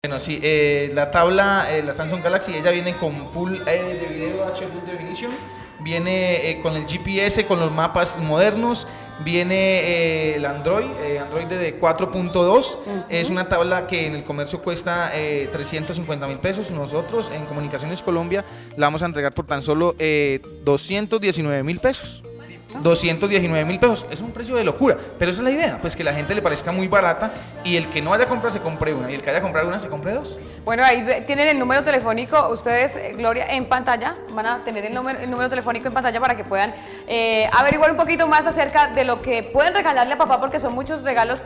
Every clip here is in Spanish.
Bueno, sí, la tabla, la Samsung Galaxy, ella viene con Full de video H Full Definition, viene con el GPS, con los mapas modernos, viene el Android de 4.2, es una tabla que en el comercio cuesta 350.000 pesos, nosotros en Comunicaciones Colombia la vamos a entregar por tan solo 219.000 pesos. 219.000 pesos, es un precio de locura, pero esa es la idea, pues que la gente le parezca muy barata y el que no vaya a comprar se compre una y el que vaya a comprar una se compre dos. Bueno, ahí tienen el número telefónico, ustedes, Gloria, en pantalla, van a tener el número telefónico en pantalla para que puedan averiguar un poquito más acerca de lo que pueden regalarle a papá, porque son muchos regalos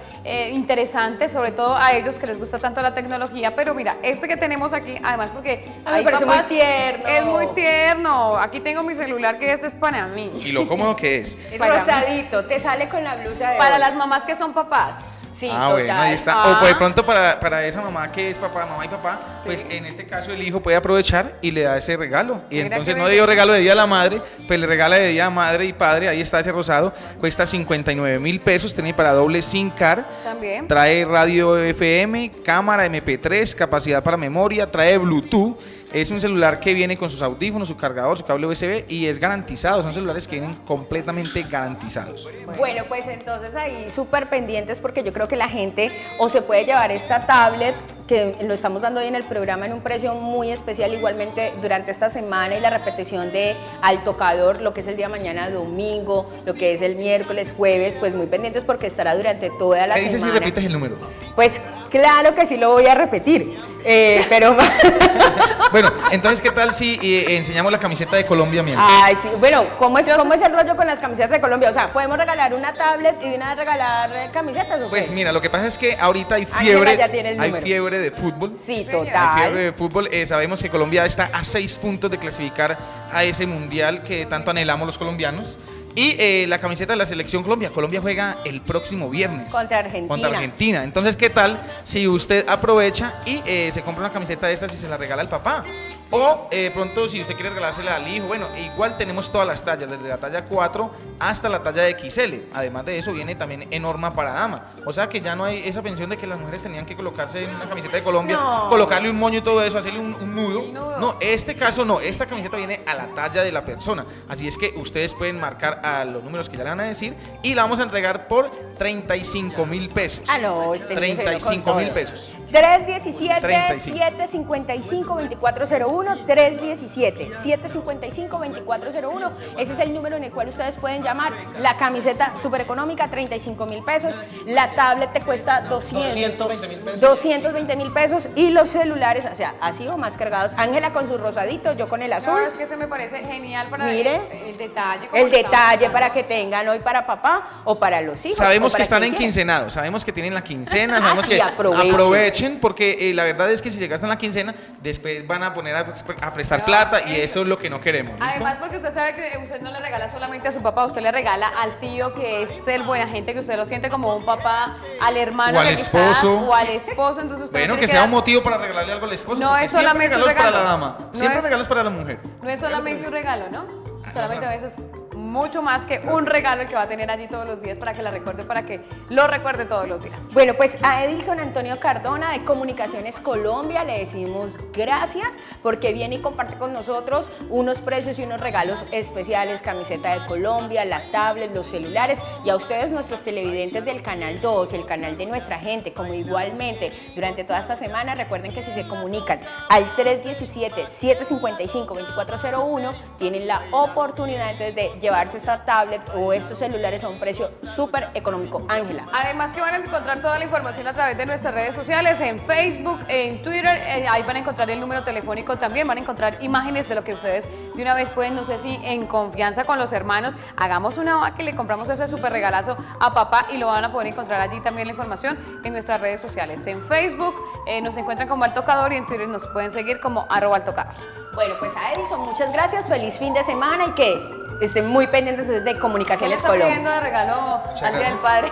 interesantes, sobre todo a ellos que les gusta tanto la tecnología. Pero mira, este que tenemos aquí, además porque me parece muy tierno. Es muy tierno. Aquí tengo mi celular, que este es para mí. Y lo cómodo que es. Rosadito, te sale con la blusa de para hoy. las mamás que son papás. Sí, Bueno, ahí está. Ah. O pues de pronto para esa mamá que es papá, mamá y papá, pues en este caso el hijo puede aprovechar y le da ese regalo. Y Mira entonces qué no le dio regalo de día a la madre, pues le regala de día a madre y padre. Ahí está ese rosado, cuesta 59.000 pesos, tiene para doble SIM card. También. Trae radio FM, cámara MP3, capacidad para memoria, trae Bluetooth. Es un celular que viene con sus audífonos, su cargador, su cable USB y es garantizado. Son celulares que vienen completamente garantizados. Bueno, pues entonces ahí súper pendientes, porque yo creo que la gente o se puede llevar esta tablet, que lo estamos dando hoy en el programa en un precio muy especial, igualmente durante esta semana, y la repetición de Al Tocador, lo que es el día de mañana domingo, lo que es el miércoles, jueves, pues muy pendientes porque estará durante toda la semana. ¿Qué dices si repites el número? Pues claro que sí lo voy a repetir, pero... Bueno, entonces, ¿qué tal si enseñamos la camiseta de Colombia, mi amor? Ay, sí. Bueno, ¿cómo es el rollo con las camisetas de Colombia? O sea, ¿podemos regalar una tablet y de una vez regalar camisetas o qué? Pues mira, lo que pasa es que ahorita hay Ángela fiebre, ya tiene el hay número. fiebre de fútbol. Sí, Hay total. fiebre de fútbol. Sabemos que Colombia está a 6 puntos de clasificar a ese mundial que tanto anhelamos los colombianos. Y la camiseta de la selección Colombia. Colombia juega el próximo viernes. Contra Argentina. Contra Argentina. Entonces, ¿qué tal si usted aprovecha y se compra una camiseta de estas y se la regala al papá? O pronto, si usted quiere regalársela al hijo, bueno, igual tenemos todas las tallas, desde la talla 4 hasta la talla XL. Además de eso, viene también en horma para dama. O sea que ya no hay esa pensión de que las mujeres tenían que colocarse en una camiseta de Colombia, No. colocarle un moño y todo eso, hacerle un nudo. El nudo. No, este caso no. Esta camiseta viene a la talla de la persona. Así es que ustedes pueden marcar a los números que ya le van a decir y la vamos a entregar por 35.000 pesos. Ah, no, este niño se vino con 35.000 todo. pesos. 317-755-2401, 317-755-2401. Ese es el número en el cual ustedes pueden llamar. La camiseta súper económica, 35.000 pesos. La tablet te cuesta 220.000 pesos. 220.000 pesos. Y los celulares, o sea, así o más cargados. Ángela con su rosadito, yo con el azul. No, es que se me parece genial para Mire, el detalle. como el lo estamos detalle hablando. para que tengan hoy para papá o para los hijos. Sabemos o que para están quien en quiera. quincenados, sabemos que tienen la quincena, sabemos Sí, que aprovechen. porque la verdad es que si se gastan la quincena, después van a poner a prestar No, plata y eso es lo que no queremos. ¿Listo? Además, porque usted sabe que usted no le regala solamente a su papá, usted le regala al tío, que es el buena gente, que usted lo siente como un papá, al hermano O al que quizás, esposo. o al esposo. Entonces usted Bueno, no que tiene sea un dar- motivo para regalarle algo al esposo. No porque es solamente siempre un regalos para regalo. la dama, No siempre es- regalos para la mujer. No es solamente un regalo, ¿no? Solamente a no. veces mucho más que un regalo el que va a tener allí todos los días para que la recuerde, para que lo recuerde todos los días. Bueno, pues a Edilson Antonio Cardona de Comunicaciones Colombia le decimos gracias porque viene y comparte con nosotros unos precios y unos regalos especiales, camiseta de Colombia, la tablet, los celulares, y a ustedes, nuestros televidentes del Canal 2, el canal de nuestra gente, como igualmente durante toda esta semana, recuerden que si se comunican al 317-755-2401 tienen la oportunidad entonces de llevarse esta tablet o estos celulares a un precio súper económico. Ángela. Además que van a encontrar toda la información a través de nuestras redes sociales, en Facebook, en Twitter, ahí van a encontrar el número telefónico también, van a encontrar imágenes de lo que ustedes de una vez pueden, no sé si en confianza con los hermanos, hagamos una va que le compramos ese súper regalazo a papá, y lo van a poder encontrar allí también la información en nuestras redes sociales. En Facebook nos encuentran como Al Tocador y en Twitter nos pueden seguir como @altocador. Bueno, pues a Edison, muchas gracias, feliz fin de semana y que estén muy pendientes de ¿Qué le Comunicaciones está Colombia. pidiendo de regalo Muchas al Día del gracias. Padre?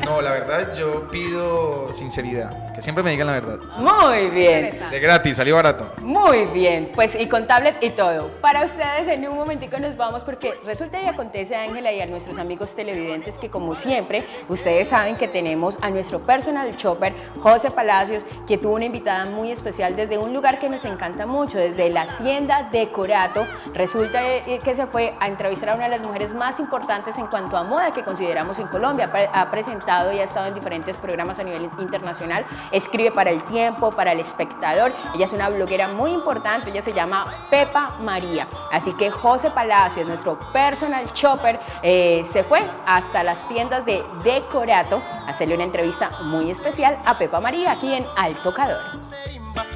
No, la verdad, yo pido sinceridad, que siempre me digan la verdad. Muy bien. De gratis, salió barato. Muy bien, pues y con tablet y todo. Para ustedes en un momentico nos vamos porque resulta y acontece, Ángela, y a nuestros amigos televidentes que como siempre, ustedes saben que tenemos a nuestro personal shopper, José Palacios, que tuvo una invitada muy especial desde un lugar que nos encanta mucho, desde la tienda Decorato. Resulta que se fue a entrevistar a una de las mujeres más importantes en cuanto a moda que consideramos en Colombia. Ha presentado y ha estado en diferentes programas a nivel internacional, escribe para El Tiempo, para El Espectador. Ella es una bloguera muy importante, ella se llama Pepa María. Así que José Palacios, nuestro personal shopper, se fue hasta las tiendas de Decorato a hacerle una entrevista muy especial a Pepa María aquí en Al Tocador.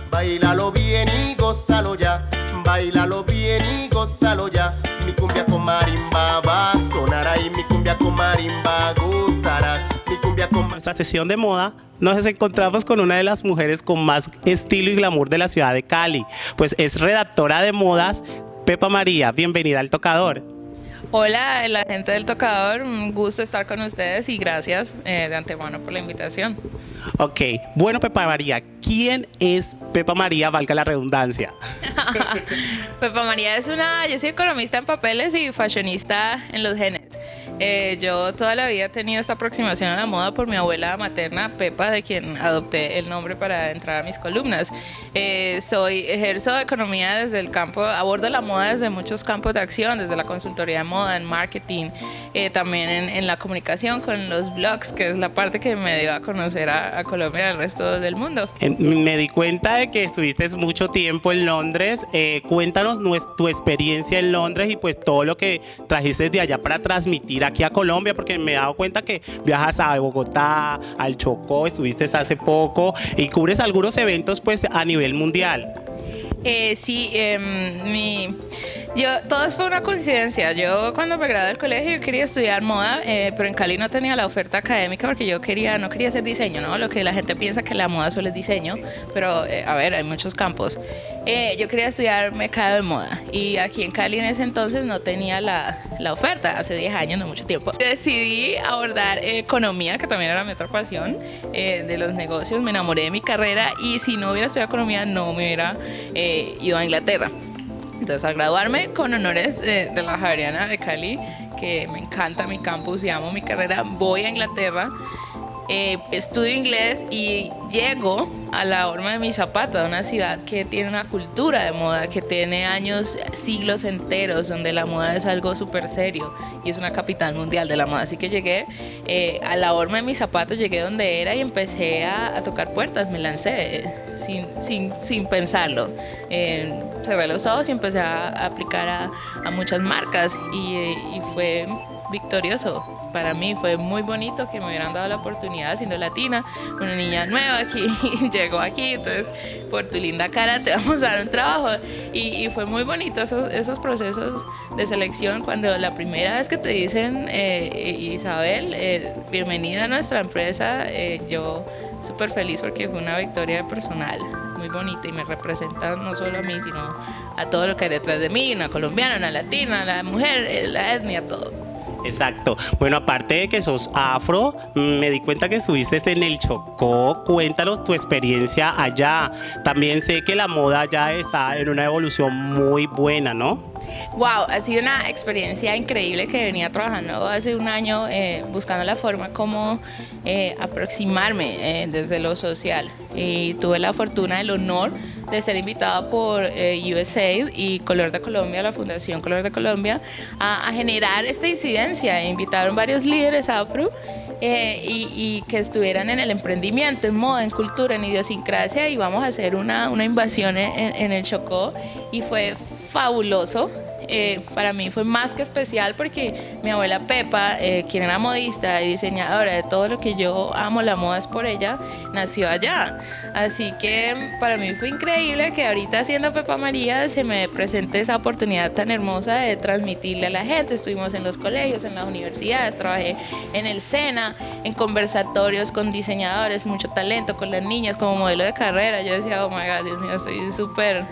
Bailalo bien y gózalo ya, bailalo bien y gózalo ya. Mi cumbia con marimba va a sonar ahí, mi cumbia con marimba gozarás, mi cumbia con... Nuestra sesión de moda nos encontramos con una de las mujeres con más estilo y glamour de la ciudad de Cali, pues es redactora de modas. Pepa María, bienvenida al Tocador. Hola, la gente del Tocador, un gusto estar con ustedes y gracias de antemano por la invitación. Ok, bueno, Pepa María, ¿quién es Pepa María, valga la redundancia? Pepa María yo soy economista en papeles y fashionista en los genes. Yo toda la vida he tenido esta aproximación a la moda por mi abuela materna, Pepa, de quien adopté el nombre para entrar a mis columnas. Ejerzo economía desde el campo, abordo la moda desde muchos campos de acción, desde la consultoría de moda, en marketing, también en la comunicación con los blogs, que es la parte que me dio a conocer a Colombia y al resto del mundo. Me di cuenta de que estuviste mucho tiempo en Londres. Cuéntanos tu experiencia en Londres y pues todo lo que trajiste de allá para transmitir aquí a Colombia, porque me he dado cuenta que viajas a Bogotá, al Chocó, estuviste hace poco y cubres algunos eventos pues a nivel mundial. Todo fue una coincidencia. Yo cuando me gradué del colegio yo quería estudiar moda, pero en Cali no tenía la oferta académica porque no quería hacer diseño, ¿no? Lo que la gente piensa que la moda solo es diseño, pero a ver, hay muchos campos. Yo quería estudiar mercado de moda y aquí en Cali en ese entonces no tenía la oferta, hace 10 años, no mucho tiempo. Decidí abordar economía, que también era mi otra pasión, de los negocios. Me enamoré de mi carrera y si no hubiera estudiado economía no me hubiera ido a Inglaterra. Entonces, al graduarme con honores de la Javeriana de Cali, que me encanta mi campus y amo mi carrera, voy a Inglaterra, estudio inglés y llego a la horma de mi Zapata, una ciudad que tiene una cultura de moda, que tiene años, siglos enteros, donde la moda es algo súper serio y es una capital mundial de la moda. Así que llegué a la horma de mis zapatos, llegué donde era y empecé a tocar puertas, me lancé sin pensarlo. Cerré los ojos y empecé a aplicar a muchas marcas y fue victorioso. Para mí fue muy bonito que me hubieran dado la oportunidad, siendo latina, una niña nueva que llegó aquí, entonces por tu linda cara te vamos a dar un trabajo. Y fue muy bonito esos procesos de selección, cuando la primera vez que te dicen, Isabel, bienvenida a nuestra empresa, yo súper feliz porque fue una victoria personal muy bonita y me representa no solo a mí, sino a todo lo que hay detrás de mí, una colombiana, una latina, la mujer, la etnia, todo. Exacto. Bueno, aparte de que sos afro, me di cuenta que estuviste en el Chocó. Cuéntanos tu experiencia allá. También sé que la moda allá está en una evolución muy buena, ¿no? Wow, ha sido una experiencia increíble que venía trabajando hace un año buscando la forma como aproximarme desde lo social. Y tuve la fortuna, el honor de ser invitada por USAID y Color de Colombia, la Fundación Color de Colombia, a generar esta incidencia. Invitaron varios líderes afro y que estuvieran en el emprendimiento, en moda, en cultura, en idiosincrasia, y vamos a hacer una invasión en el Chocó y fue fabuloso. Para mí fue más que especial porque mi abuela Pepa, quien era modista y diseñadora, de todo lo que yo amo, la moda es por ella, nació allá. Así que para mí fue increíble que ahorita, siendo Pepa María, se me presente esa oportunidad tan hermosa de transmitirle a la gente. Estuvimos en los colegios, en las universidades, trabajé en el SENA, en conversatorios con diseñadores, mucho talento, con las niñas como modelo de carrera. Yo decía, oh my God, Dios mío, estoy súper...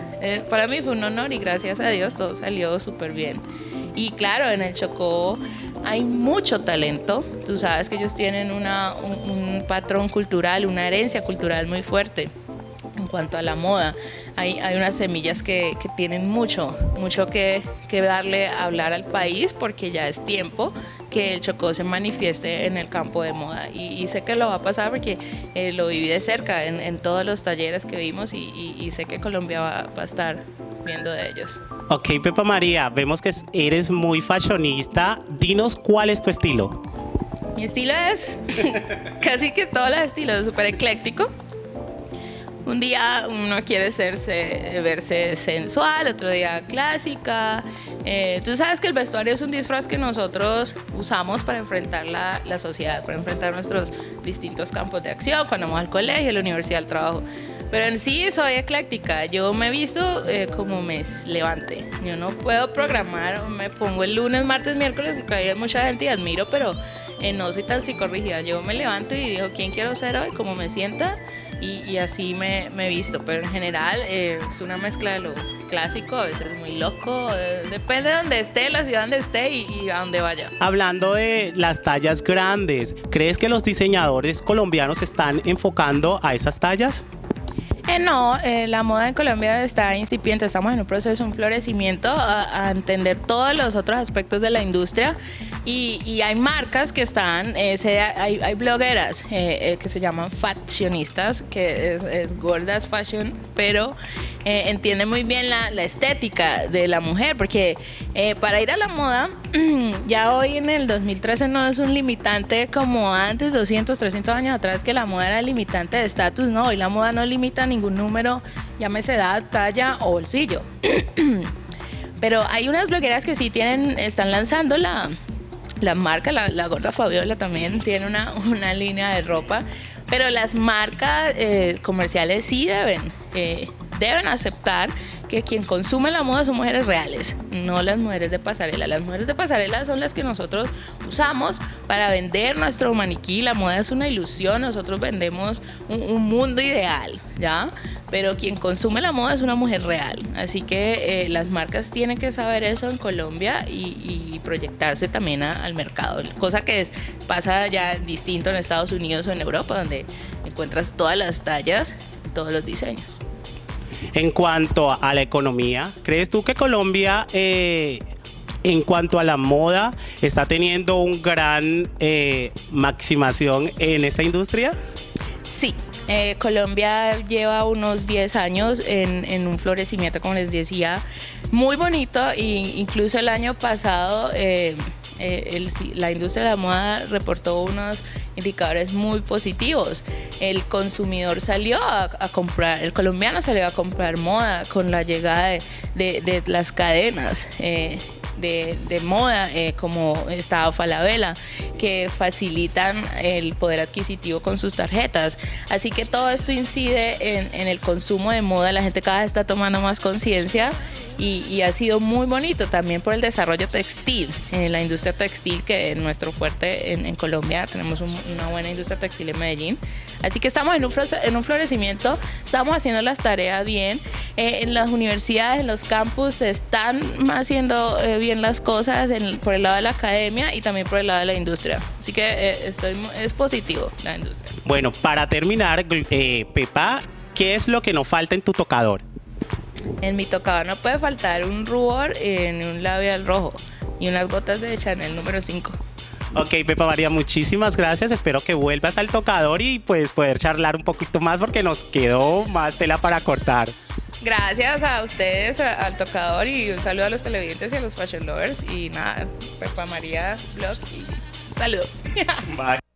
para mí fue un honor y gracias a Dios todo salió súper bien. Y claro, en el Chocó hay mucho talento. Tú sabes que ellos tienen un patrón cultural, una herencia cultural muy fuerte. En cuanto a la moda, hay unas semillas que tienen mucho que darle a hablar al país, porque ya es tiempo que el Chocó se manifieste en el campo de moda, y sé que lo va a pasar porque lo viví de cerca en todos los talleres que vimos, y sé que Colombia va a estar viendo de ellos. Ok, Pepa María, vemos que eres muy fashionista. Dinos cuál es tu estilo. Mi estilo es casi que todos los estilos, súper ecléctico. Un día uno quiere verse sensual, otro día clásica. Tú sabes que el vestuario es un disfraz que nosotros usamos para enfrentar la sociedad, para enfrentar nuestros distintos campos de acción, cuando vamos al colegio, a la universidad, al trabajo. Pero en sí soy ecléctica. Yo me visto como me levante. Yo no puedo programar, me pongo el lunes, martes, miércoles, porque hay mucha gente y admiro, pero no soy tan psicorrígida. Yo me levanto y digo quién quiero ser hoy, cómo me sienta, y así me visto. Pero en general es una mezcla de lo clásico, a veces muy loco. Depende de donde esté, la ciudad donde esté y a donde vaya. Hablando de las tallas grandes, ¿crees que los diseñadores colombianos están enfocando a esas tallas? No, la moda en Colombia está incipiente, estamos en un proceso, un florecimiento a entender todos los otros aspectos de la industria, y hay marcas que están, hay blogueras que se llaman fashionistas, que es gordas fashion, pero entienden muy bien la estética de la mujer, porque para ir a la moda, ya hoy en el 2013 no es un limitante como antes, 200, 300 años atrás, que la moda era limitante de estatus. No, hoy la moda no limita ningún número, llámese edad, talla o bolsillo. Pero hay unas blogueras que sí están lanzando la marca, la gorda Fabiola también tiene una línea de ropa, pero las marcas comerciales sí deben aceptar que quien consume la moda son mujeres reales, no las mujeres de pasarela. Las mujeres de pasarela son las que nosotros usamos para vender nuestro maniquí. La moda es una ilusión, nosotros vendemos un mundo ideal, ¿ya? Pero quien consume la moda es una mujer real. Así que las marcas tienen que saber eso en Colombia y proyectarse también al mercado, cosa que pasa ya distinto en Estados Unidos o en Europa, donde encuentras todas las tallas, todos los diseños. En cuanto a la economía, ¿crees tú que Colombia, en cuanto a la moda, está teniendo un gran maximación en esta industria? Sí, Colombia lleva unos 10 años en un florecimiento, como les decía, muy bonito, e incluso el año pasado la industria de la moda reportó unos indicadores muy positivos. El consumidor salió a comprar, el colombiano salió a comprar moda con la llegada de las cadenas de moda, como está Falabella, que facilitan el poder adquisitivo con sus tarjetas. Así que todo esto incide en el consumo de moda. La gente cada vez está tomando más conciencia, y ha sido muy bonito también por el desarrollo textil, la industria textil, que es nuestro fuerte en Colombia. Tenemos una buena industria textil en Medellín. Así que estamos en un florecimiento, estamos haciendo las tareas bien. En las universidades, en los campus, se están haciendo bien las cosas por el lado de la academia y también por el lado de la industria. Así que es positivo la industria. Bueno, para terminar, Pepa, ¿qué es lo que nos falta en tu tocador? En mi tocador no puede faltar un rubor ni un labial rojo y unas gotas de Chanel número 5. Ok, Pepa María, muchísimas gracias. Espero que vuelvas al tocador y pues poder charlar un poquito más, porque nos quedó más tela para cortar. Gracias a ustedes, al tocador, y un saludo a los televidentes y a los fashion lovers. Y nada, Pepa María Blog, y un saludo. Bye.